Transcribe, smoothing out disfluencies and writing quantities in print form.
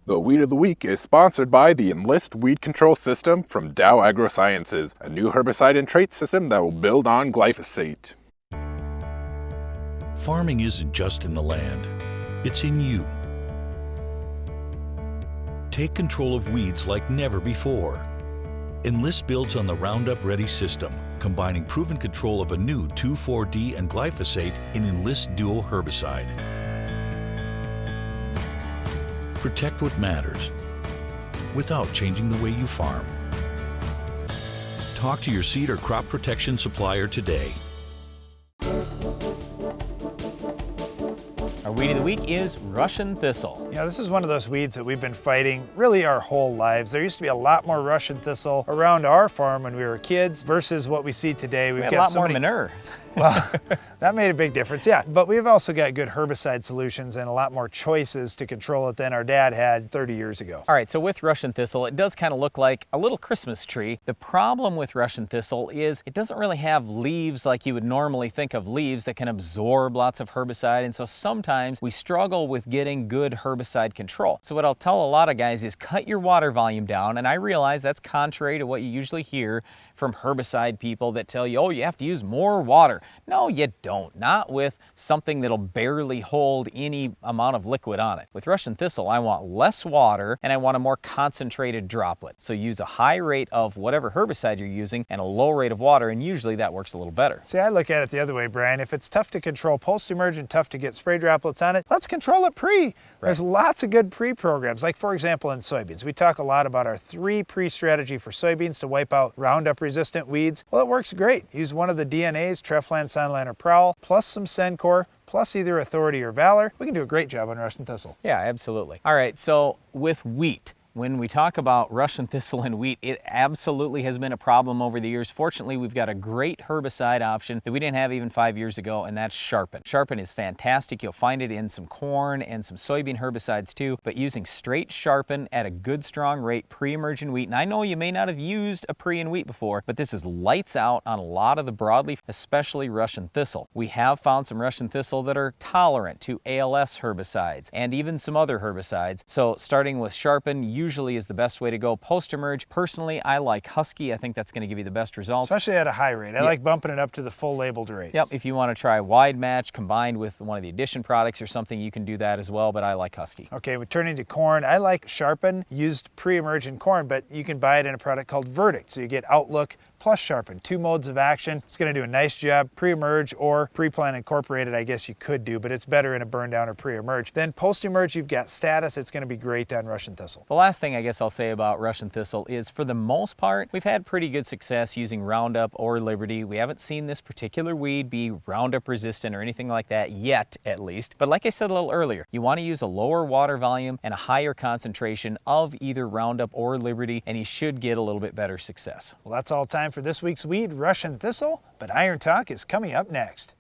The Weed of the Week is sponsored by the Enlist Weed Control System from Dow AgroSciences, a new herbicide and trait system that will build on glyphosate. Farming isn't just in the land, it's in you. Take control of weeds like never before. Enlist builds on the Roundup Ready system, combining proven control of a new 2,4-D and glyphosate in Enlist Duo herbicide. Protect what matters without changing the way you farm. Talk to your seed or crop protection supplier today. Our weed of the week is Russian thistle. Yeah, this is one of those weeds that we've been fighting really our whole lives. There used to be a lot more Russian thistle around our farm when we were kids versus what we see today. We had a lot more manure. Well, that made a big difference, yeah. But we've also got good herbicide solutions and a lot more choices to control it than our dad had 30 years ago. All right, so with Russian thistle, it does kind of look like a little Christmas tree. The problem with Russian thistle is it doesn't really have leaves like you would normally think of leaves that can absorb lots of herbicide, and so sometimes we struggle with getting good herbicide control. So what I'll tell a lot of guys is cut your water volume down, and I realize that's contrary to what you usually hear from herbicide people that tell you, oh, you have to use more water. No, you don't. Not with something that'll barely hold any amount of liquid on it. With Russian thistle, I want less water and I want a more concentrated droplet. So use a high rate of whatever herbicide you're using and a low rate of water, and usually that works a little better. See, I look at it the other way, Brian. If it's tough to control post-emerge and tough to get spray droplets on it, let's control it pre. Right. There's lots of good pre-programs. Like, for example, in soybeans, we talk a lot about our 3 pre-strategy for soybeans to wipe out Roundup-resistant weeds. Well, it works great. Use one of the DNAs, Treflan, Sonline, or Prowl, plus some Sencor, plus either Authority or Valor. We can do a great job on Russian thistle. Yeah, absolutely. All right, so with wheat, when we talk about Russian thistle and wheat, it absolutely has been a problem over the years. Fortunately, we've got a great herbicide option that we didn't have even 5 years ago, and that's Sharpen. Sharpen is fantastic. You'll find it in some corn and some soybean herbicides too, but using straight Sharpen at a good strong rate pre-emerge in wheat, and I know you may not have used a pre in wheat before, but this is lights out on a lot of the broadleaf, especially Russian thistle. We have found some Russian thistle that are tolerant to ALS herbicides and even some other herbicides. So starting with Sharpen usually is the best way to go post-emerge. Personally, I like Husky. I think that's going to give you the best results. Especially at a high rate. I like bumping it up to the full labeled rate. Yep, if you want to try wide match combined with one of the Addition products or something, you can do that as well, but I like Husky. Okay, we're turning to corn. I like Sharpen used pre-emerge in corn, but you can buy it in a product called Verdict. So you get Outlook plus Sharpen, 2 modes of action. It's going to do a nice job pre-emerge or pre-plant incorporated, I guess you could do, but it's better in a burn down or pre-emerge. Then post-emerge, you've got Status. It's going to be great on Russian thistle. The last thing I guess I'll say about Russian thistle is, for the most part, we've had pretty good success using Roundup or Liberty. We haven't seen this particular weed be Roundup resistant or anything like that yet, at least. But like I said a little earlier, you want to use a lower water volume and a higher concentration of either Roundup or Liberty, and you should get a little bit better success. Well, that's all time for this week's weed, Russian thistle, but Iron Talk is coming up next.